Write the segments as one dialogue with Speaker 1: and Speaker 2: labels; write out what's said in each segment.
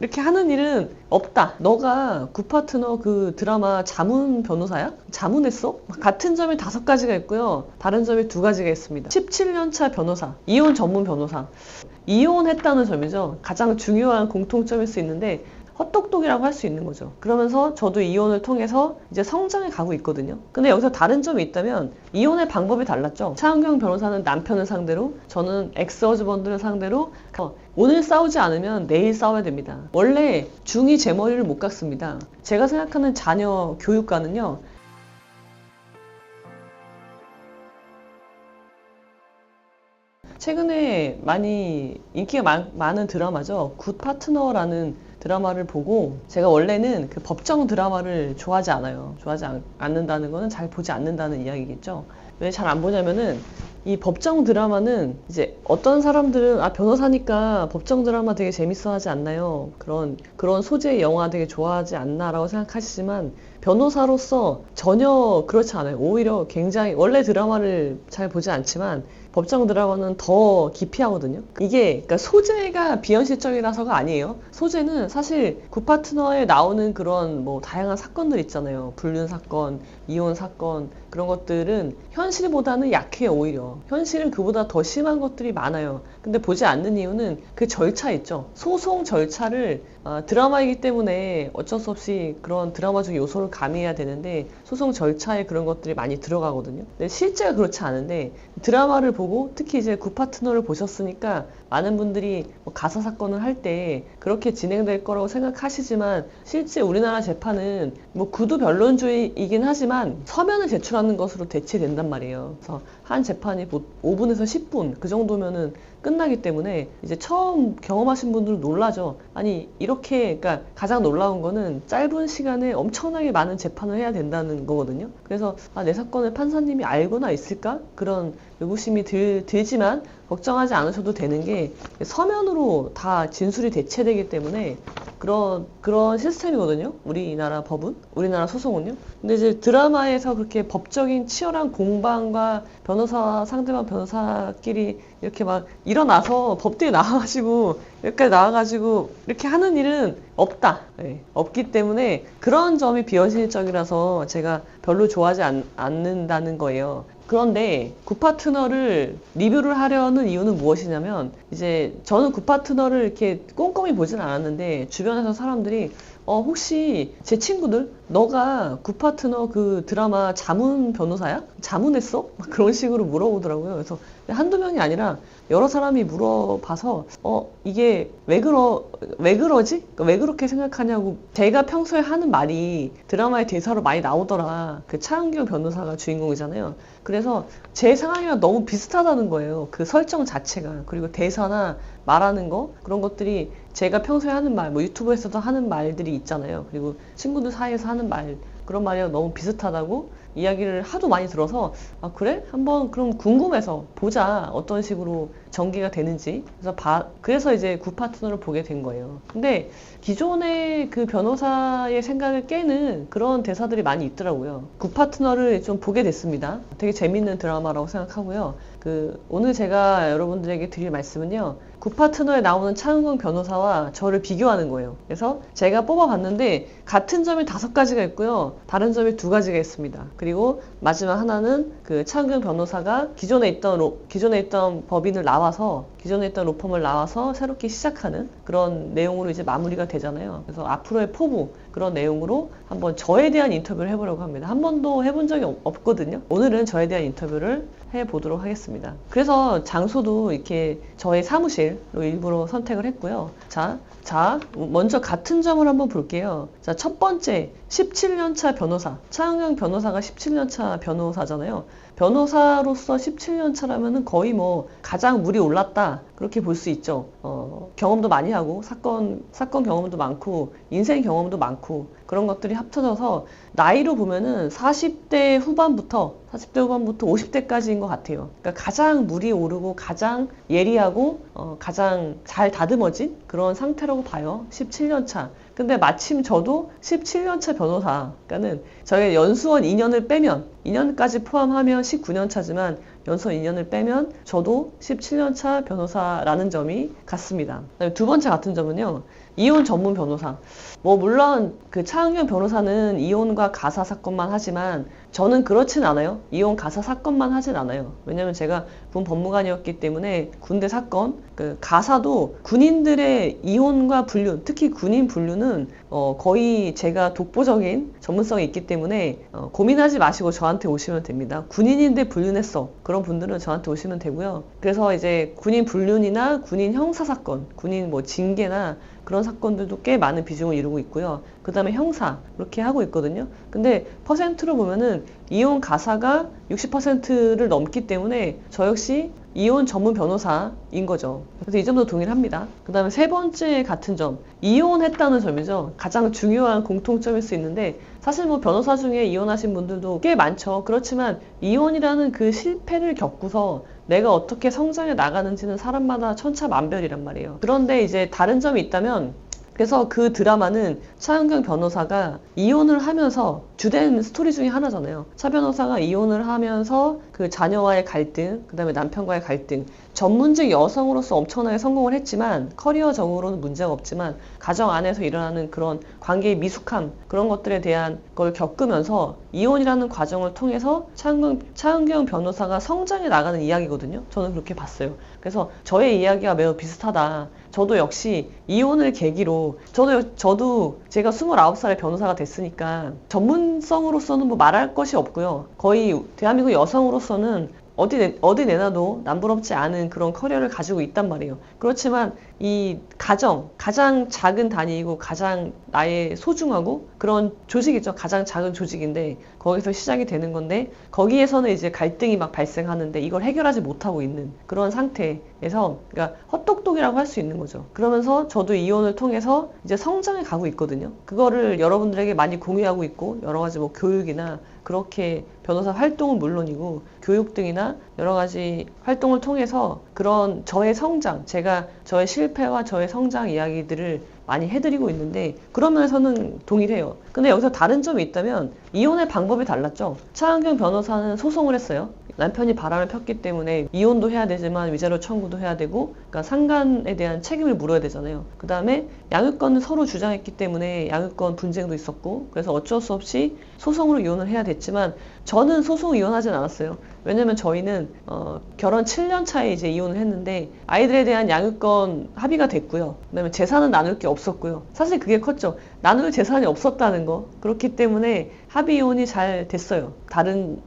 Speaker 1: 이렇게 하는 일은 없다. 너가 굿파트너 그 드라마 자문 변호사야? 자문했어? 같은 점이 5가지가 있고요. 다른 점이 2가지가 있습니다. 17년차 변호사, 이혼 전문 변호사. 이혼했다는 점이죠. 가장 중요한 공통점일 수 있는데 헛똑똑이라고 할 수 있는 거죠. 그러면서 저도 이혼을 통해서 이제 성장해 가고 있거든요. 근데 여기서 다른 점이 있다면 이혼의 방법이 달랐죠. 차은경 변호사는 남편을 상대로, 저는 엑스허즈번드를 상대로 오늘 싸우지 않으면 내일 싸워야 됩니다. 원래 중이 제 머리를 못 깎습니다. 제가 생각하는 자녀 교육과는요. 최근에 많이 인기가 많은 드라마죠. 굿 파트너라는 드라마를 보고 제가 원래는 그 법정 드라마를 좋아하지 않아요. 좋아하지 않는다는 거는 잘 보지 않는다는 이야기겠죠. 왜 잘 안 보냐면은 이 법정 드라마는 이제 어떤 사람들은 변호사니까 법정 드라마 되게 재밌어 하지 않나요? 그런 소재의 영화 되게 좋아하지 않나라고 생각하시지만 변호사로서 전혀 그렇지 않아요. 오히려 굉장히 원래 드라마를 잘 보지 않지만 법정 드라마는 더 깊이 하거든요. 이게 그러니까 소재가 비현실적이라서가 아니에요. 소재는 사실 굿파트너에 나오는 그런 뭐 다양한 사건들 있잖아요. 불륜 사건, 이혼 사건 그런 것들은 현실보다는 약해요. 오히려 현실은 그보다 더 심한 것들이 많아요. 근데 보지 않는 이유는 그 절차 있죠. 소송 절차를 드라마이기 때문에 어쩔 수 없이 그런 드라마적 요소를 가미해야 되는데 소송 절차에 그런 것들이 많이 들어가거든요. 근데 실제가 그렇지 않은데 드라마를 보고 특히 이제 굿파트너를 보셨으니까 많은 분들이 뭐 가사 사건을 할 때 그렇게 진행될 거라고 생각하시지만 실제 우리나라 재판은 뭐 구두 변론주의이긴 하지만 서면을 제출하는 것으로 대체된단 말이에요. 그래서 한 재판이 5분에서 10분 그 정도면은 끝나기 때문에 이제 처음 경험하신 분들은 놀라죠. 아니 이렇게 그러니까 가장 놀라운 거는 짧은 시간에 엄청나게 많은 재판을 해야 된다는 거거든요. 그래서 내 사건을 판사님이 알고나 있을까? 그런 의구심이 들지만 걱정하지 않으셔도 되는 게 서면으로 다 진술이 대체되기 때문에 그런 시스템이거든요. 우리나라 법은, 우리나라 소송은요. 근데 이제 드라마에서 그렇게 법적인 치열한 공방과 상대방 변호사끼리 이렇게 막 일어나서 법대에 나와가지고 여기까지 나와가지고 이렇게 하는 일은 없다. 네, 없기 때문에 그런 점이 비현실적이라서 제가 별로 좋아하지 않는다는 거예요. 그런데 굿파트너를 리뷰를 하려는 이유는 무엇이냐면 이제 저는 굿파트너를 이렇게 꼼꼼히 보진 않았는데 주변에서 사람들이 혹시 제 친구들 너가 굿파트너 그 드라마 자문 변호사야? 자문했어? 막 그런 식으로 물어보더라고요. 그래서 한두 명이 아니라 여러 사람이 물어봐서 이게 왜 그러지? 그러니까 왜 그렇게 생각하냐고 제가 평소에 하는 말이 드라마의 대사로 많이 나오더라. 그 차은경 변호사가 주인공이잖아요. 그래서 제 상황이랑 너무 비슷하다는 거예요. 그 설정 자체가. 그리고 대사나 말하는 거 그런 것들이 제가 평소에 하는 말, 뭐 유튜브에서도 하는 말들이 있잖아요. 그리고 친구들 사이에서 하는 말 그런 말이랑 너무 비슷하다고 이야기를 하도 많이 들어서 그래? 한번 그럼 궁금해서 보자 어떤 식으로 전개가 되는지 그래서 이제 굿파트너를 보게 된 거예요. 근데 기존의 그 변호사의 생각을 깨는 그런 대사들이 많이 있더라고요. 굿파트너를 좀 보게 됐습니다. 되게 재밌는 드라마라고 생각하고요. 오늘 제가 여러분들에게 드릴 말씀은요. 굿파트너에 나오는 차은경 변호사와 저를 비교하는 거예요. 그래서 제가 뽑아봤는데 같은 점이 5가지가 있고요. 다른 점이 2가지가 있습니다. 그리고 마지막 하나는 그 차은경 변호사가 기존에 있던 법인을 나와서 기존에 있던 로펌을 나와서 새롭게 시작하는 그런 내용으로 이제 마무리가 되잖아요. 그래서 앞으로의 포부 그런 내용으로 한번 저에 대한 인터뷰를 해보려고 합니다. 한 번도 해본 적이 없거든요. 오늘은 저에 대한 인터뷰를 해보도록 하겠습니다. 그래서 장소도 이렇게 저의 사무실로 일부러 선택을 했고요. 자, 먼저 같은 점을 한번 볼게요. 자, 첫 번째, 17년차 변호사. 차은경 변호사가 17년차 변호사잖아요. 변호사로서 17년차라면은 거의 뭐 가장 물이 올랐다. 그렇게 볼 수 있죠. 경험도 많이 하고, 사건 경험도 많고, 인생 경험도 많고, 그런 것들이 합쳐져서 나이로 보면은 40대 후반부터 50대까지인 것 같아요. 그러니까 가장 물이 오르고 가장 예리하고 가장 잘 다듬어진 그런 상태라고 봐요. 17년차. 근데 마침 저도 17년차 변호사. 그러니까는 저희 연수원 2년을 빼면 2년까지 포함하면 19년차지만 연수원 2년을 빼면 저도 17년차 변호사라는 점이 같습니다. 그다음에 두 번째 같은 점은요. 이혼 전문 변호사. 뭐 물론 그 차은경 변호사는 이혼과 가사 사건만 하지만 저는 그렇진 않아요. 이혼 가사 사건만 하진 않아요. 왜냐면 제가 군 법무관이었기 때문에 군대 사건, 그 가사도 군인들의 이혼과 불륜, 특히 군인 불륜은 거의 제가 독보적인 전문성이 있기 때문에 고민하지 마시고 저한테 오시면 됩니다. 군인인데 불륜했어. 그런 분들은 저한테 오시면 되고요. 그래서 이제 군인 불륜이나 군인 형사 사건, 군인 뭐 징계나 그런 사건들도 꽤 많은 비중을 이루고 있고요. 그 다음에 형사 이렇게 하고 있거든요. 근데 퍼센트로 보면은 이혼 가사가 60%를 넘기 때문에 저 역시 이혼 전문 변호사인 거죠. 그래서 이 점도 동의를 합니다. 그 다음에 세 번째 같은 점, 이혼했다는 점이죠. 가장 중요한 공통점일 수 있는데 사실 뭐 변호사 중에 이혼하신 분들도 꽤 많죠. 그렇지만 이혼이라는 그 실패를 겪고서 내가 어떻게 성장해 나가는지는 사람마다 천차만별이란 말이에요. 그런데 이제 다른 점이 있다면, 그래서 그 드라마는 차은경 변호사가 이혼을 하면서 주된 스토리 중에 하나잖아요. 차 변호사가 이혼을 하면서 그 자녀와의 갈등, 그 다음에 남편과의 갈등, 전문직 여성으로서 엄청나게 성공을 했지만 커리어적으로는 문제가 없지만 가정 안에서 일어나는 그런 관계의 미숙함, 그런 것들에 대한 걸 겪으면서 이혼이라는 과정을 통해서 차은경 변호사가 성장해 나가는 이야기거든요. 저는 그렇게 봤어요. 그래서 저의 이야기와 매우 비슷하다. 저도 역시 이혼을 계기로 저도 제가 29살에 변호사가 됐으니까 전문성으로서는 뭐 말할 것이 없고요. 거의 대한민국 여성으로서는 어디 내놔도 남부럽지 않은 그런 커리어를 가지고 있단 말이에요. 그렇지만 이 가정, 가장 작은 단위이고 가장 나의 소중하고 그런 조직이죠. 가장 작은 조직인데 거기서 시작이 되는 건데 거기에서는 이제 갈등이 막 발생하는데 이걸 해결하지 못하고 있는 그런 상태에서, 그러니까 헛똑똑이라고 할 수 있는 거죠. 그러면서 저도 이혼을 통해서 이제 성장해 가고 있거든요. 그거를 여러분들에게 많이 공유하고 있고 여러 가지 뭐 교육이나 그렇게 변호사 활동은 물론이고 교육 등이나 여러 가지 활동을 통해서 그런 저의 성장, 제가 저의 실패와 저의 성장 이야기들을 많이 해드리고 있는데 그런 면에서는 동의를 해요. 근데 여기서 다른 점이 있다면 이혼의 방법이 달랐죠. 차은경 변호사는 소송을 했어요. 남편이 바람을 폈기 때문에 이혼도 해야 되지만 위자료 청구도 해야 되고, 그러니까 상간에 대한 책임을 물어야 되잖아요. 그 다음에 양육권을 서로 주장했기 때문에 양육권 분쟁도 있었고, 그래서 어쩔 수 없이 소송으로 이혼을 해야 됐지만 저는 소송 이혼하진 않았어요. 왜냐면 저희는 결혼 7년 차에 이제 이혼을 했는데 아이들에 대한 양육권 합의가 됐고요. 그다음에 재산은 나눌 게 없었고요. 사실 그게 컸죠. 나눌 재산이 없었다는 거. 그렇기 때문에 합의 이혼이 잘 됐어요.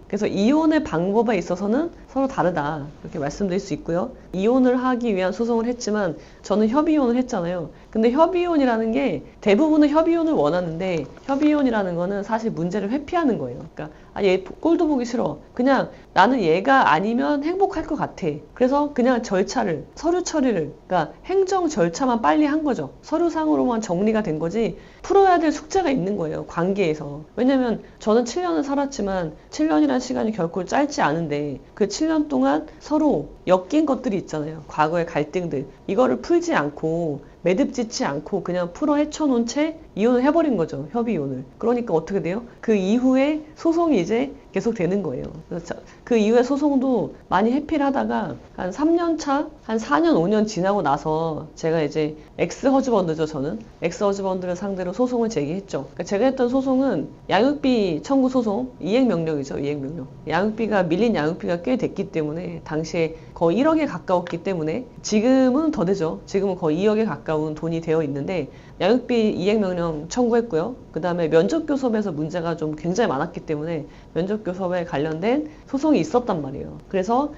Speaker 1: 그래서 이혼의 방법에 있어서는 서로 다르다. 이렇게 말씀드릴 수 있고요. 이혼을 하기 위한 소송을 했지만 저는 협의이혼을 했잖아요. 근데 협의이혼이라는 게 대부분은 협의이혼을 원하는데 협의이혼이라는 거는 사실 문제를 회피하는 거예요. 그러니까 얘 꼴도 보기 싫어. 그냥 나는 얘가 아니면 행복할 것 같아. 그래서 그냥 절차를, 서류 처리를, 그러니까 행정 절차만 빨리 한 거죠. 서류상으로만 정리가 된 거지 풀어야 될 숙제가 있는 거예요. 관계에서. 왜냐면 저는 7년을 살았지만 7년이라는 시간이 결코 짧지 않은데 그 7년 동안 서로 엮인 것들이 있잖아요. 과거의 갈등들. 이거를 풀지 않고 매듭짓지 않고 그냥 풀어 헤쳐놓은 채 이혼을 해버린 거죠. 협의이혼을. 그러니까 어떻게 돼요? 그 이후에 소송이 이제 계속 되는 거예요. 그래서 그 이후에 소송도 많이 회피를 하다가 한 3년 차, 한 4년, 5년 지나고 나서 제가 이제 엑스허즈번드죠, 저는. 엑스허즈번드를 상대로 소송을 제기했죠. 그러니까 제가 했던 소송은 양육비 청구 소송, 이행명령이죠, 이행명령. 양육비가, 밀린 양육비가 꽤 됐기 때문에 당시에 거의 1억에 가까웠기 때문에 지금은 더 되죠. 지금은 거의 2억에 가까운 돈이 되어 있는데 양육비 이행명령 청구했고요. 그 다음에 면접교섭에서 문제가 좀 굉장히 많았기 때문에 면접교섭에 관련된 소송이 있었단 말이에요. 그래서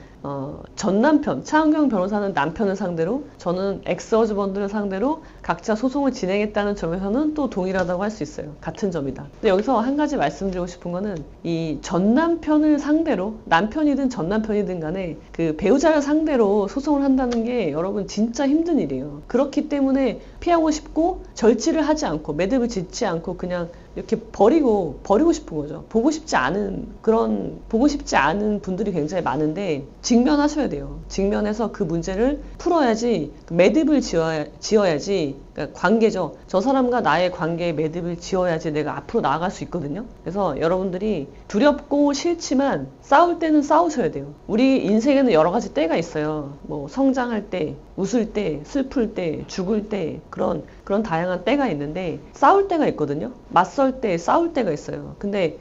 Speaker 1: 전남편, 차은경 변호사는 남편을 상대로, 저는 엑스허즈번드를 상대로 각자 소송을 진행했다는 점에서는 또 동일하다고 할 수 있어요. 같은 점이다. 근데 여기서 한 가지 말씀드리고 싶은 거는 이 전남편을 상대로, 남편이든 전남편이든 간에 그 배우자를 상대로 소송을 한다는 게 여러분 진짜 힘든 일이에요. 그렇기 때문에 피하고 싶고 절치를 하지 않고 매듭을 짓지 않고 그냥 이렇게 버리고 싶은 거죠. 보고 싶지 않은 분들이 굉장히 많은데 직면하셔야 돼요. 직면해서 그 문제를 풀어야지, 매듭을 지어야지 그러니까 관계죠. 저 사람과 나의 관계에 매듭을 지어야지 내가 앞으로 나아갈 수 있거든요. 그래서 여러분들이 두렵고 싫지만 싸울 때는 싸우셔야 돼요. 우리 인생에는 여러 가지 때가 있어요. 뭐 성장할 때, 웃을 때, 슬플 때, 죽을 때, 그런 다양한 때가 있는데 싸울 때가 있거든요. 맞설 때, 싸울 때가 있어요. 근데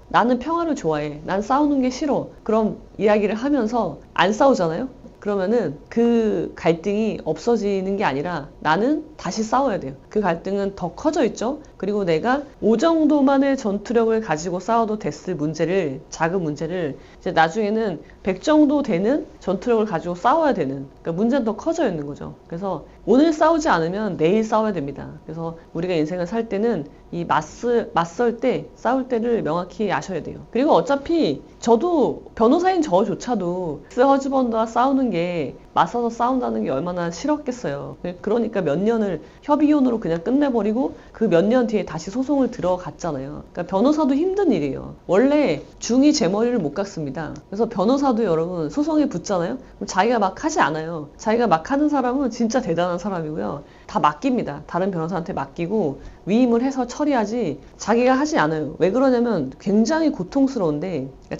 Speaker 1: 나는 평화를 좋아해. 난 싸우는 게 싫어. 그럼 이야기를 하면서 안 싸우잖아요. 그러면은 그 갈등이 없어지는 게 아니라 나는 다시 싸워야 돼요. 그 갈등은 더 커져 있죠. 그리고 내가 5 정도만의 전투력을 가지고 싸워도 됐을 문제를, 작은 문제를 이제 나중에는 100 정도 되는 전투력을 가지고 싸워야 되는, 그러니까 문제는 더 커져 있는 거죠. 그래서 오늘 싸우지 않으면 내일 싸워야 됩니다. 그래서 우리가 인생을 살 때는 이 맞설 때, 싸울 때를 명확히 아셔야 돼요. 그리고 어차피 저도 변호사인 저조차도 엑스허즈번드와 싸우는 게 맞서서 싸운다는 게 얼마나 싫었겠어요. 그러니까 몇 년을 협의혼으로 그냥 끝내버리고 그 몇 년 뒤에 다시 소송을 들어갔잖아요. 그러니까 변호사도 힘든 일이에요. 원래 중이 제 머리를 못 깎습니다. 그래서 변호사도 여러분 소송에 붙잖아요. 그럼 자기가 막 하지 않아요. 자기가 막 하는 사람은 진짜 대단한 사람이고요. 다 맡깁니다. 다른 변호사한테 맡기고 위임을 해서 처리하지 자기가 하지 않아요. 왜 그러냐면 굉장히 고통스러운데, 그러니까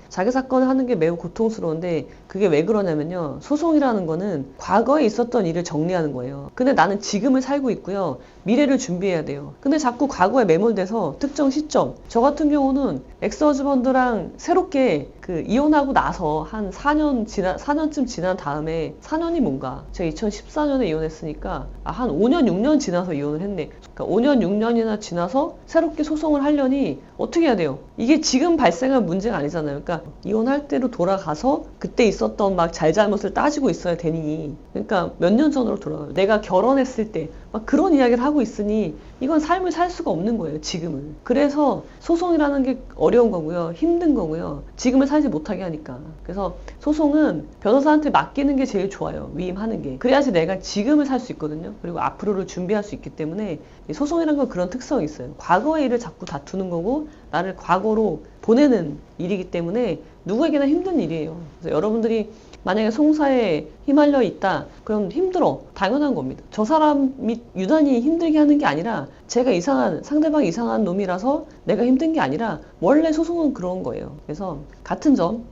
Speaker 1: 자기 사건을 하는 게 매우 고통스러운데 그게 왜 그러냐면요. 소송이라는 거는 과거에 있었던 일을 정리하는 거예요. 근데 나는 지금을 살고 있고요. 미래를 준비해야 돼요. 근데 자꾸 과거에 매몰돼서 특정 시점, 저 같은 경우는 엑스허즈번드랑 새롭게 이혼하고 나서 한 4년쯤 지난 다음에 4년이 뭔가 제가 2014년에 이혼했으니까 한 5년 6년 지나서 이혼을 했네. 그러니까 5년 6년이나 지나서 새롭게 소송을 하려니 어떻게 해야 돼요? 이게 지금 발생한 문제가 아니잖아요. 그러니까 이혼할 때로 돌아가서 그때 있었던 막 잘잘못을 따지고 있어야 되니, 그러니까 몇 년 전으로 돌아가요. 내가 결혼했을 때 막 그런 이야기를 하고 있으니 이건 삶을 살 수가 없는 거예요, 지금은. 그래서 소송이라는 게 어려운 거고요, 힘든 거고요, 지금을 살지 못하게 하니까. 그래서 소송은 변호사한테 맡기는 게 제일 좋아요, 위임하는 게. 그래야지 내가 지금을 살 수 있거든요. 그리고 앞으로를 준비할 수 있기 때문에 소송이라는 건 그런 특성이 있어요. 과거의 일을 자꾸 다투는 거고 나를 과거로 보내는 일이기 때문에 누구에게나 힘든 일이에요. 그래서 여러분들이 만약에 송사에 휘말려 있다, 그럼 힘들어. 당연한 겁니다. 저 사람이 유난히 힘들게 하는 게 아니라 상대방이 이상한 놈이라서 내가 힘든 게 아니라 원래 소송은 그런 거예요. 그래서 같은 점,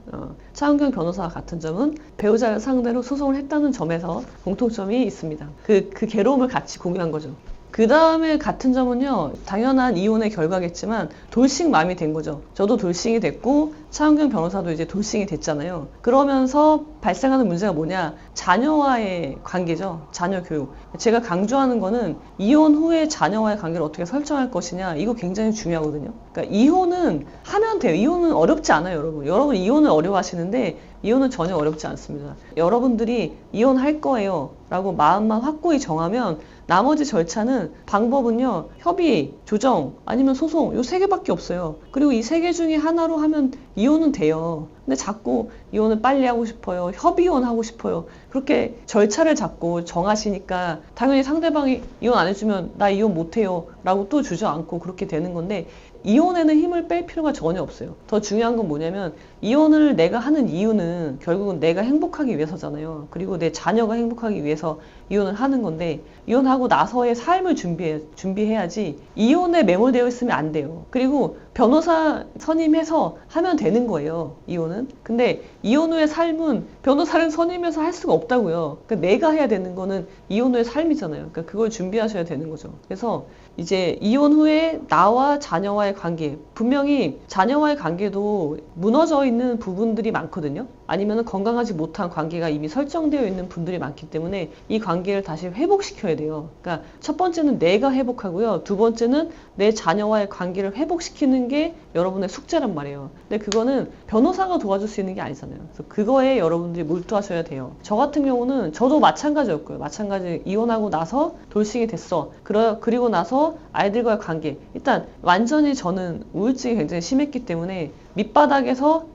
Speaker 1: 차은경 변호사와 같은 점은 배우자를 상대로 소송을 했다는 점에서 공통점이 있습니다. 그 괴로움을 같이 공유한 거죠. 그 다음에 같은 점은요, 당연한 이혼의 결과겠지만 돌싱 맘이 된 거죠. 저도 돌싱이 됐고 차은경 변호사도 이제 돌싱이 됐잖아요. 그러면서 발생하는 문제가 뭐냐, 자녀와의 관계죠. 자녀 교육. 제가 강조하는 거는 이혼 후에 자녀와의 관계를 어떻게 설정할 것이냐, 이거 굉장히 중요하거든요. 그러니까 이혼은 하면 돼요. 이혼은 어렵지 않아요, 여러분. 여러분 이혼을 어려워하시는데 이혼은 전혀 어렵지 않습니다. 여러분들이 이혼할 거예요 라고 마음만 확고히 정하면 나머지 절차는, 방법은요, 협의, 조정, 아니면 소송, 요 3개밖에 없어요. 그리고 이 3개 중에 하나로 하면 이혼은 돼요. 근데 자꾸 이혼을 빨리 하고 싶어요, 협의혼 하고 싶어요, 그렇게 절차를 잡고 정하시니까 당연히 상대방이 이혼 안 해주면 나 이혼 못해요 라고 또 주저앉고 그렇게 되는 건데, 이혼에는 힘을 뺄 필요가 전혀 없어요. 더 중요한 건 뭐냐면, 이혼을 내가 하는 이유는 결국은 내가 행복하기 위해서잖아요. 그리고 내 자녀가 행복하기 위해서 이혼을 하는 건데, 이혼하고 나서의 삶을 준비해야지 이혼에 매몰되어 있으면 안 돼요. 그리고 변호사 선임해서 하면 되는 거예요, 이혼은. 근데 이혼 후의 삶은 변호사를 선임해서 할 수가 없다고요. 그러니까 내가 해야 되는 거는 이혼 후의 삶이잖아요. 그러니까 그걸 준비하셔야 되는 거죠. 그래서 이제 이혼 후에 나와 자녀와의 관계, 분명히 자녀와의 관계도 무너져 있는 부분들이 많거든요. 아니면 건강하지 못한 관계가 이미 설정되어 있는 분들이 많기 때문에 이 관계를 다시 회복시켜야 돼요. 그러니까 첫 번째는 내가 회복하고요, 두 번째는 내 자녀와의 관계를 회복시키는 게 여러분의 숙제란 말이에요. 근데 그거는 변호사가 도와줄 수 있는 게 아니잖아요. 그래서 그거에 여러분들이 몰두하셔야 돼요. 저 같은 경우는 저도 마찬가지였고요. 마찬가지, 이혼하고 나서 돌싱이 됐어. 그리고 나서 아이들과의 관계, 일단 완전히 저는 우울증이 굉장히 심했기 때문에 밑바닥에서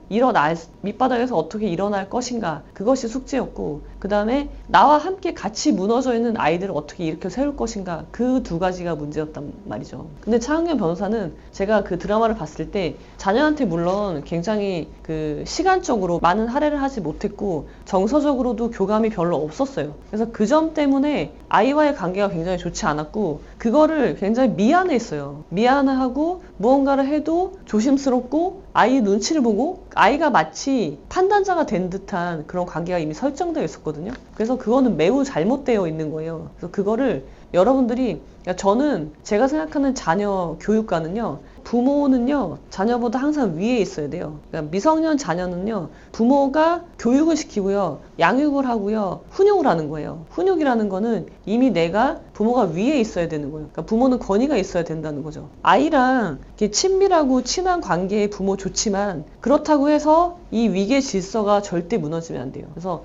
Speaker 1: 어떻게 일어날 것인가, 그것이 숙제였고, 그 다음에 나와 함께 같이 무너져 있는 아이들을 어떻게 일으켜 세울 것인가, 그 두 가지가 문제였단 말이죠. 근데 차은경 변호사는 제가 그 드라마를 봤을 때 자녀한테 물론 굉장히 그 시간적으로 많은 할애를 하지 못했고 정서적으로도 교감이 별로 없었어요. 그래서 그 점 때문에 아이와의 관계가 굉장히 좋지 않았고, 그거를 굉장히 미안해했어요. 미안해하고 무언가를 해도 조심스럽고 아이 눈치를 보고 아이가 마치 판단자가 된 듯한 그런 관계가 이미 설정되어 있었거든요. 그래서 그거는 매우 잘못되어 있는 거예요. 그래서 그거를 여러분들이, 그러니까 저는 제가 생각하는 자녀 교육과는요, 부모는요 자녀보다 항상 위에 있어야 돼요. 그러니까 미성년 자녀는요 부모가 교육을 시키고요, 양육을 하고요, 훈육을 하는 거예요. 훈육이라는 거는 이미 내가 부모가 위에 있어야 되는 거예요. 그러니까 부모는 권위가 있어야 된다는 거죠. 아이랑 이렇게 친밀하고 친한 관계의 부모 좋지만, 그렇다고 해서 이 위계 질서가 절대 무너지면 안 돼요. 그래서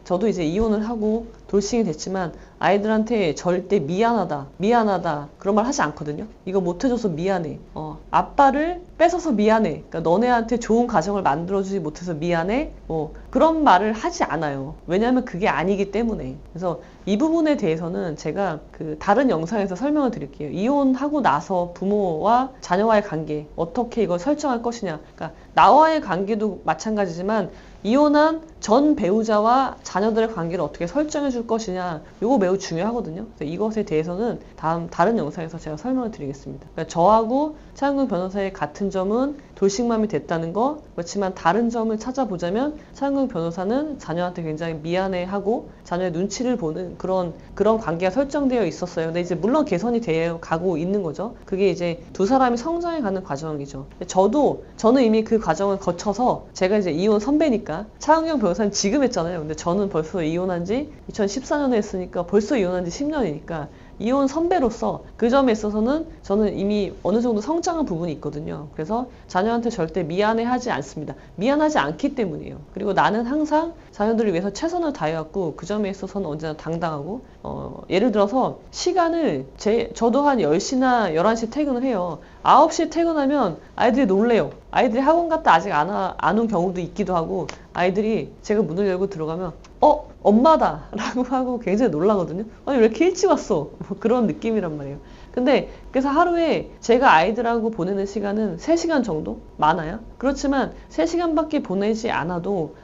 Speaker 1: 저도 이제 이혼을 하고 돌싱이 됐지만 아이들한테 절대 미안하다 그런 말 하지 않거든요. 이거 못해줘서 미안해, 아빠를 뺏어서 미안해, 그러니까 너네한테 좋은 가정을 만들어주지 못해서 미안해, 그런 말을 하지 않아요. 왜냐하면 그게 아니기 때문에. 그래서 이 부분에 대해서는 제가 그 다른 영상에서 설명을 드릴게요. 이혼하고 나서 부모와 자녀와의 관계 어떻게 이걸 설정할 것이냐, 그러니까 나와의 관계도 마찬가지지만 이혼한 전 배우자와 자녀들의 관계를 어떻게 설정해 줄 것이냐, 이거 매우 중요하거든요. 그래서 이것에 대해서는 다른 영상에서 제가 설명을 드리겠습니다. 그러니까 저하고 차은경 변호사의 같은 점은 돌싱맘이 됐다는 거, 그렇지만 다른 점을 찾아보자면 차은경 변호사는 자녀한테 굉장히 미안해하고 자녀의 눈치를 보는 그런 관계가 설정되어 있었어요. 근데 이제 물론 개선이 되어 가고 있는 거죠. 그게 이제 두 사람이 성장해 가는 과정이죠. 저는 이미 그 과정을 거쳐서, 제가 이제 이혼 선배니까, 차은경 변호사는 지금 했잖아요. 근데 저는 벌써 이혼한 지 2014년에 했으니까 벌써 이혼한 지 10년이니까 이혼 선배로서 그 점에 있어서는 저는 이미 어느 정도 성장한 부분이 있거든요. 그래서 자녀한테 절대 미안해하지 않습니다. 미안하지 않기 때문이에요. 그리고 나는 항상 자녀들을 위해서 최선을 다해왔고 그 점에 있어서는 언제나 당당하고, 예를 들어서 시간을 저도 한 10시나 11시 퇴근을 해요. 9시에 퇴근하면 아이들이 놀래요. 아이들이 학원 갔다 아직 안 온 경우도 있기도 하고, 아이들이 제가 문을 열고 들어가면 엄마다 라고 하고 굉장히 놀라거든요. 아니 왜 이렇게 일찍 왔어? 그런 느낌이란 말이에요. 근데 그래서 하루에 제가 아이들하고 보내는 시간은 3시간 정도? 많아요. 그렇지만 3시간밖에 보내지 않아도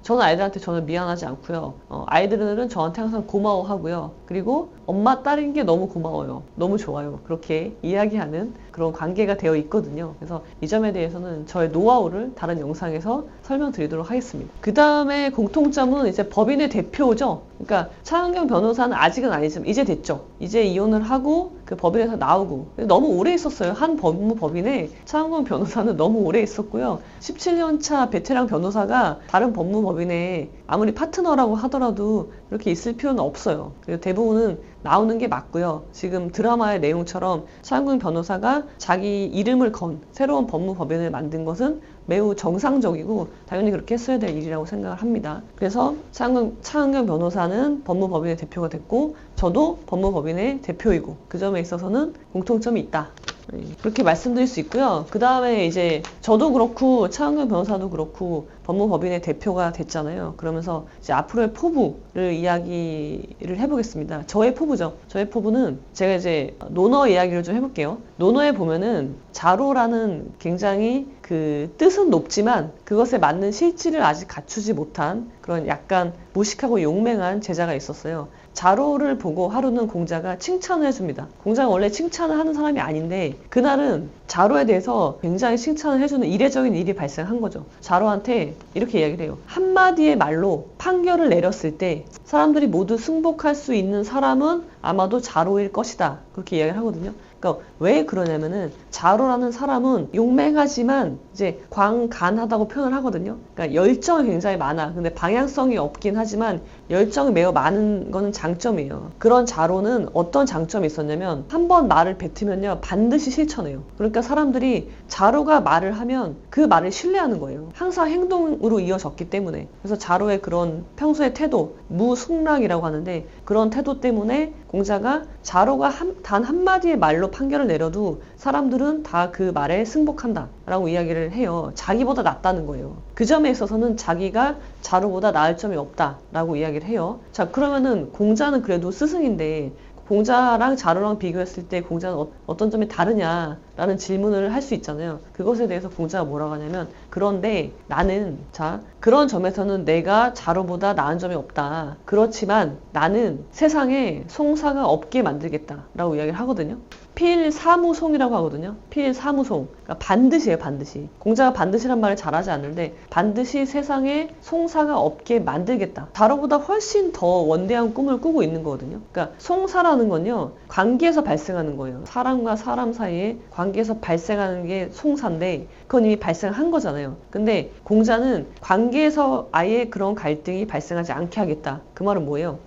Speaker 1: 저는 아이들한테 전혀 미안하지 않고요. 아이들은 저한테 항상 고마워하고요. 그리고 엄마 딸인 게 너무 고마워요. 너무 좋아요. 그렇게 이야기하는 그런 관계가 되어 있거든요. 그래서 이 점에 대해서는 저의 노하우를 다른 영상에서 설명드리도록 하겠습니다. 그 다음에 공통점은 이제 법인의 대표죠. 그러니까 차은경 변호사는 아직은 아니지만 이제 됐죠. 이제 이혼을 하고 그 법인에서 나오고, 너무 오래 있었어요. 한 법무법인에 차은경 변호사는 너무 오래 있었고요. 17년차 베테랑 변호사가 다른 법무법인에 아무리 파트너라고 하더라도 이렇게 있을 필요는 없어요. 그리고 대부분은 나오는 게 맞고요. 지금 드라마의 내용처럼 차은경 변호사가 자기 이름을 건 새로운 법무법인을 만든 것은 매우 정상적이고 당연히 그렇게 했어야 될 일이라고 생각을 합니다. 그래서 차은경 변호사는 법무법인의 대표가 됐고, 저도 법무법인의 대표이고, 그 점에 있어서는 공통점이 있다. 그렇게 말씀드릴 수 있고요. 그 다음에 이제 저도 그렇고 차은경 변호사도 그렇고 법무법인의 대표가 됐잖아요. 그러면서 이제 앞으로의 포부를 이야기를 해보겠습니다. 저의 포부죠. 저의 포부는 제가 이제 논어 이야기를 좀 해볼게요. 논어에 보면은 자로라는 굉장히 그 뜻은 높지만 그것에 맞는 실질을 아직 갖추지 못한 그런 약간 무식하고 용맹한 제자가 있었어요. 자로를 보고 하루는 공자가 칭찬을 해줍니다. 공자가 원래 칭찬을 하는 사람이 아닌데 그날은 자로에 대해서 굉장히 칭찬을 해주는 이례적인 일이 발생한 거죠. 자로한테 이렇게 이야기를 해요. 한마디의 말로 판결을 내렸을 때 사람들이 모두 승복할 수 있는 사람은 아마도 자로일 것이다. 그렇게 이야기를 하거든요. 그러니까 왜 그러냐면은 자로라는 사람은 용맹하지만 이제 광간하다고 표현을 하거든요. 그러니까 열정이 굉장히 많아. 근데 방향성이 없긴 하지만 열정이 매우 많은 거는 장점이에요. 그런 자로는 어떤 장점이 있었냐면 한 번 말을 뱉으면요 반드시 실천해요. 그러니까 사람들이 자로가 말을 하면 그 말을 신뢰하는 거예요. 항상 행동으로 이어졌기 때문에. 그래서 자로의 그런 평소의 태도, 무승락이라고 하는데 그런 태도 때문에 공자가 자로가 단 한마디의 말로 판결을 내려도 사람들은 다 그 말에 승복한다 라고 이야기를 해요. 자기보다 낫다는 거예요. 그 점에 있어서는 자기가 자로보다 나을 점이 없다 라고 이야기를 해요. 자, 그러면은 공자는 그래도 스승인데 공자랑 자로랑 비교했을 때 공자는 어떤 점이 다르냐라는 질문을 할 수 있잖아요. 그것에 대해서 공자가 뭐라고 하냐면, 그런데 나는, 자, 그런 점에서는 내가 자로보다 나은 점이 없다. 그렇지만 나는 세상에 송사가 없게 만들겠다 라고 이야기를 하거든요. 필사무송이라고 하거든요. 필사무송. 그러니까 반드시예요, 반드시. 공자가 반드시란 말을 잘하지 않는데 반드시 세상에 송사가 없게 만들겠다. 자로보다 훨씬 더 원대한 꿈을 꾸고 있는 거거든요. 그러니까 송사라는 건요, 관계에서 발생하는 거예요. 사람과 사람 사이에 관계에서 발생하는 게 송사인데 그건 이미 발생한 거잖아요. 근데 공자는 관계에서 아예 그런 갈등이 발생하지 않게 하겠다. 그 말은 뭐예요?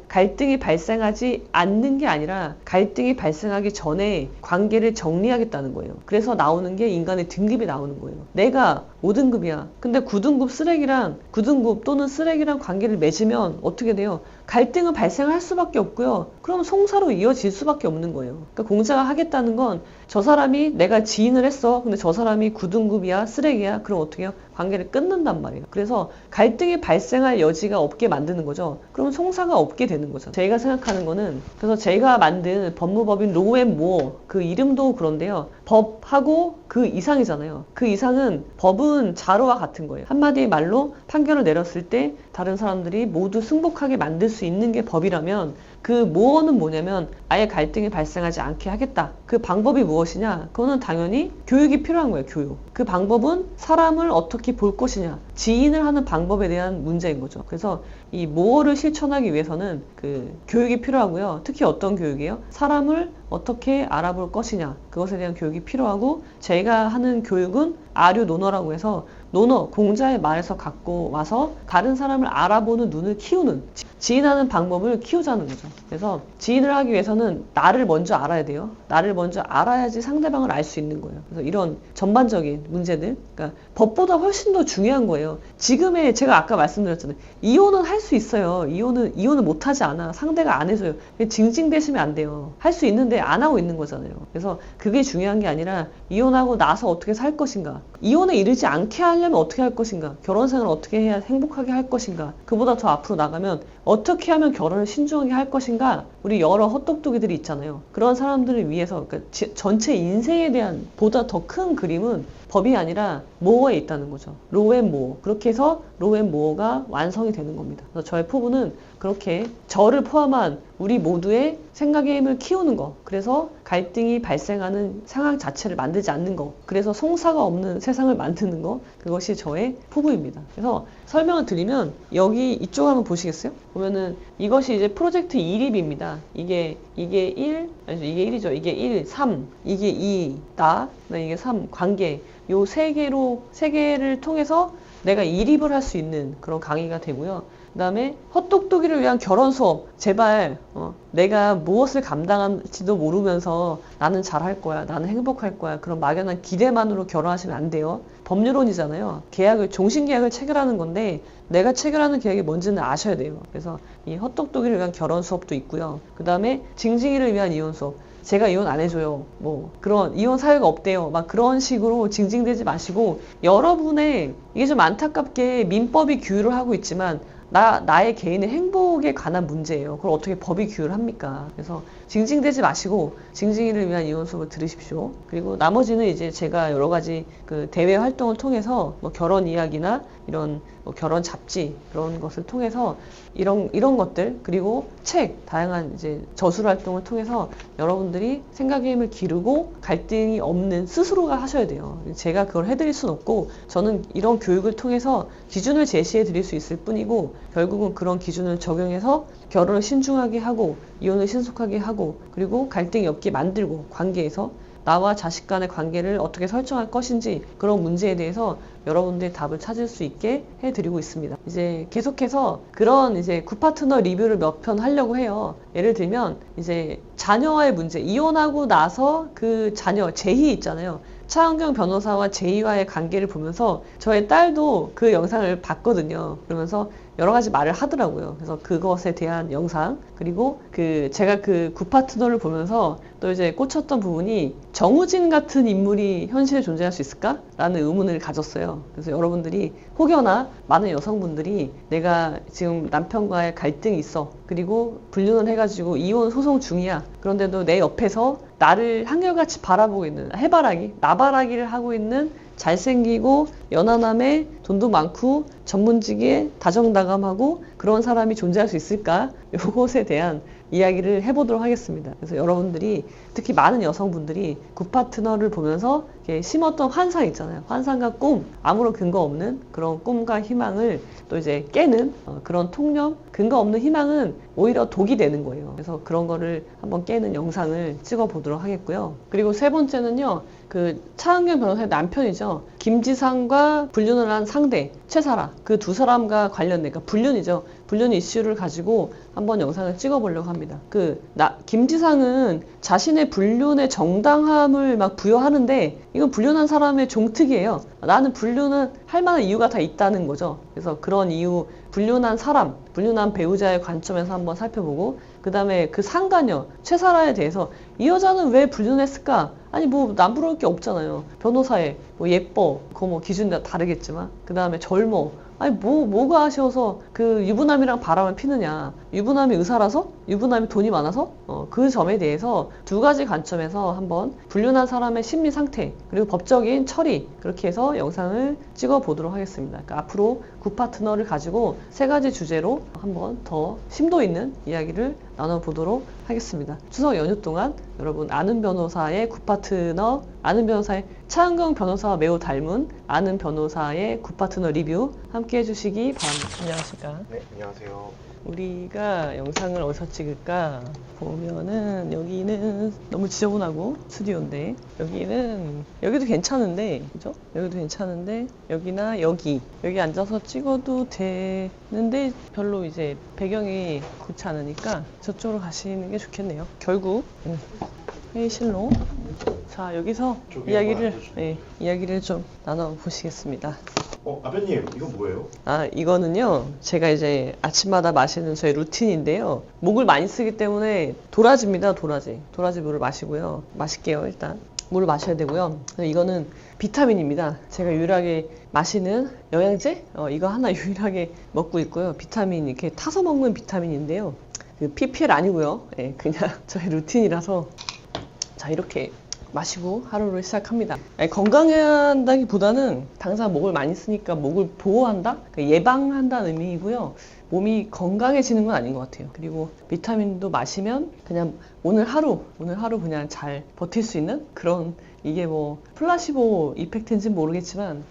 Speaker 1: 갈등이 발생하지 않는 게 아니라 갈등이 발생하기 전에 관계를 정리하겠다는 거예요. 그래서 나오는 게 인간의 등급이 나오는 거예요. 내가 5등급이야. 근데 9등급 쓰레기랑 9등급 또는 쓰레기랑 관계를 맺으면 어떻게 돼요? 갈등은 발생할 수밖에 없고요. 그럼 송사로 이어질 수밖에 없는 거예요. 그러니까 공자가 하겠다는 건 저 사람이 내가 지인을 했어. 근데 저 사람이 9등급이야, 쓰레기야. 그럼 어떻게 해요? 관계를 끊는단 말이에요. 그래서 갈등이 발생할 여지가 없게 만드는 거죠. 그러면 송사가 없게 되는 거죠. 제가 생각하는 거는, 그래서 제가 만든 법무법인 로앤모어, 그 이름도 그런데요. 법하고 그 이상이잖아요. 그 이상은, 법은 자로와 같은 거예요. 한마디 말로 판결을 내렸을 때 다른 사람들이 모두 승복하게 만들 수 있는 게 법이라면, 그 모어는 뭐냐면 아예 갈등이 발생하지 않게 하겠다. 그 방법이 무엇이냐? 그거는 당연히 교육이 필요한 거예요. 교육. 그 방법은 사람을 어떻게 볼 것이냐, 지인을 하는 방법에 대한 문제인 거죠. 그래서 이 모어를 실천하기 위해서는 그 교육이 필요하고요. 특히 어떤 교육이에요? 사람을 어떻게 알아볼 것이냐, 그것에 대한 교육이 필요하고, 제가 하는 교육은 아류 논어라고 해서 논어, 공자의 말에서 갖고 와서 다른 사람을 알아보는 눈을 키우는, 지인하는 방법을 키우자는 거죠. 그래서 지인을 하기 위해서는 나를 먼저 알아야 돼요. 나를 먼저 알아야지 상대방을 알 수 있는 거예요. 그래서 이런 전반적인 문제들, 그러니까 법보다 훨씬 더 중요한 거예요. 지금의, 제가 아까 말씀드렸잖아요. 이혼은 할 수 있어요. 이혼은 못하지 않아. 상대가 안 해줘요. 징징대시면 안 돼요. 할 수 있는데 안 하고 있는 거잖아요. 그래서 그게 중요한 게 아니라 이혼하고 나서 어떻게 살 것인가, 이혼에 이르지 않게 하려면 어떻게 할 것인가, 결혼 생활을 어떻게 해야 행복하게 할 것인가, 그보다 더 앞으로 나가면 어떻게 하면 결혼을 신중하게 할 것인가, 우리 여러 헛똑똑이들이 있잖아요. 그런 사람들을 위해서, 그러니까 전체 인생에 대한 보다 더 큰 그림은 법이 아니라 모어에 있다는 거죠. 로앤모어. 그렇게 해서 로앤모어가 완성이 되는 겁니다. 그래서 저의 포부는 그렇게 저를 포함한 우리 모두의 생각의 힘을 키우는 거, 그래서 갈등이 발생하는 상황 자체를 만들지 않는 거, 그래서 송사가 없는 세상을 만드는 거, 그것이 저의 포부입니다. 그래서 설명을 드리면, 여기 이쪽 한번 보시겠어요? 보면은 이것이 이제 프로젝트 1입입니다. 이게 1, 아니죠, 이게 1이죠. 이게 1, 3, 이게 2, 나, 이게 3, 관계. 요 세 개를 통해서 내가 1입을 할 수 있는 그런 강의가 되고요. 그 다음에 헛똑똑이를 위한 결혼 수업. 제발 내가 무엇을 감당할지도 모르면서 나는 잘할 거야, 나는 행복할 거야, 그런 막연한 기대만으로 결혼하시면 안 돼요. 법률론이잖아요. 종신계약을 체결하는 건데 내가 체결하는 계약이 뭔지는 아셔야 돼요. 그래서 이 헛똑똑이를 위한 결혼 수업도 있고요. 그 다음에 징징이를 위한 이혼 수업. 제가 이혼 안 해줘요. 그런 이혼 사유가 없대요. 막 그런 식으로 징징대지 마시고, 여러분의, 이게 좀 안타깝게 민법이 규율을 하고 있지만 나의 개인의 행복에 관한 문제예요. 그걸 어떻게 법이 규율을 합니까? 그래서 징징대지 마시고 징징이를 위한 이혼 수업을 들으십시오. 그리고 나머지는 이제 제가 여러 가지 그 대외 활동을 통해서 결혼 이야기나 이런 결혼 잡지, 그런 것을 통해서 이런 것들, 그리고 책, 다양한 이제 저술 활동을 통해서 여러분들이 생각의 힘을 기르고 갈등이 없는 스스로가 하셔야 돼요. 제가 그걸 해드릴 순 없고, 저는 이런 교육을 통해서 기준을 제시해 드릴 수 있을 뿐이고, 결국은 그런 기준을 적용해서 결혼을 신중하게 하고 이혼을 신속하게 하고, 그리고 갈등이 없게 만들고, 관계에서 나와 자식 간의 관계를 어떻게 설정할 것인지, 그런 문제에 대해서 여러분들의 답을 찾을 수 있게 해드리고 있습니다. 이제 계속해서 그런 이제 굿파트너 리뷰를 몇 편 하려고 해요. 예를 들면 이제 자녀와의 문제, 이혼하고 나서 그 자녀, 제희 있잖아요. 차은경 변호사와 제희와의 관계를 보면서 저의 딸도 그 영상을 봤거든요. 그러면서 여러 가지 말을 하더라고요. 그래서 그것에 대한 영상, 그리고 제가 그 굿파트너를 보면서 또 이제 꽂혔던 부분이 정우진 같은 인물이 현실에 존재할 수 있을까? 라는 의문을 가졌어요. 그래서 여러분들이 혹여나 많은 여성분들이 내가 지금 남편과의 갈등이 있어. 그리고 불륜을 해가지고 이혼 소송 중이야. 그런데도 내 옆에서 나를 한결같이 바라보고 있는 나바라기를 하고 있는 잘생기고 연하남에 돈도 많고 전문직에 다정다감하고 그런 사람이 존재할 수 있을까? 이것에 대한 이야기를 해보도록 하겠습니다. 그래서 여러분들이 특히 많은 여성분들이 굿파트너를 보면서 심었던 환상 있잖아요. 환상과 꿈, 아무런 근거 없는 그런 꿈과 희망을 또 이제 깨는 그런 통념, 근거 없는 희망은 오히려 독이 되는 거예요. 그래서 그런 거를 한번 깨는 영상을 찍어 보도록 하겠고요. 그리고 세 번째는요, 차은경 변호사의 남편이죠. 김지상과 불륜을 한 상대, 최사라. 그 두 사람과 관련된, 그러니까 불륜이죠. 불륜 이슈를 가지고 한번 영상을 찍어 보려고 합니다. 김지상은 자신의 불륜의 정당함을 막 부여하는데, 이건 불륜한 사람의 종특이에요. 나는 불륜은 할 만한 이유가 다 있다는 거죠. 그래서 그런 이유, 불륜한 사람, 불륜한 배우자의 관점에서 한번 살펴보고, 그 다음에 그 상간녀, 최사라에 대해서 이 여자는 왜 불륜했을까? 아니 뭐 남부러울 게 없잖아요. 변호사에 뭐 예뻐, 그거 뭐 기준이 다 다르겠지만, 그 다음에 젊어. 아니 뭐가 아쉬워서 그 유부남이랑 바람을 피느냐. 유부남이 의사라서? 유부남이 돈이 많아서? 그 점에 대해서 두 가지 관점에서 한번 불륜한 사람의 심리 상태, 그리고 법적인 처리, 그렇게 해서 영상을 찍어 보도록 하겠습니다. 그러니까 앞으로 굿파트너를 가지고 세 가지 주제로 한번 더 심도 있는 이야기를 나눠보도록 하겠습니다. 추석 연휴 동안 여러분 아는 변호사의 굿파트너, 아는 변호사의 차은경 변호사와 매우 닮은 아는 변호사의 굿파트너 리뷰 함께 해주시기 바랍니다. 안녕하십니까?
Speaker 2: 네, 안녕하세요.
Speaker 1: 우리가 영상을 어디서 찍을까 보면은, 여기는 너무 지저분하고 스튜디오인데, 여기도 괜찮은데, 그죠? 여기도 괜찮은데, 여기나 여기 앉아서 찍어도 되는데 별로 이제 배경이 좋지 않으니까 저쪽으로 가시는 게 좋겠네요. 결국 회의실로. 자, 여기서 이야기를 좀 나눠보시겠습니다.
Speaker 2: 아버님, 이거 뭐예요?
Speaker 1: 이거는요, 제가 이제 아침마다 마시는 저의 루틴인데요. 목을 많이 쓰기 때문에 도라지입니다, 도라지. 도라지 물을 마시고요. 마실게요, 일단. 물을 마셔야 되고요. 이거는 비타민입니다. 제가 유일하게 마시는 영양제? 이거 하나 유일하게 먹고 있고요. 비타민, 이렇게 타서 먹는 비타민인데요. PPL 아니고요. 그냥 저의 루틴이라서. 자, 이렇게 마시고 하루를 시작합니다. 건강해야 한다기보다는 당장 목을 많이 쓰니까 목을 보호한다? 예방한다는 의미이고요. 몸이 건강해지는 건 아닌 것 같아요. 그리고 비타민도 마시면 그냥 오늘 하루 그냥 잘 버틸 수 있는 그런, 이게 뭐 플라시보 이펙트인지는 모르겠지만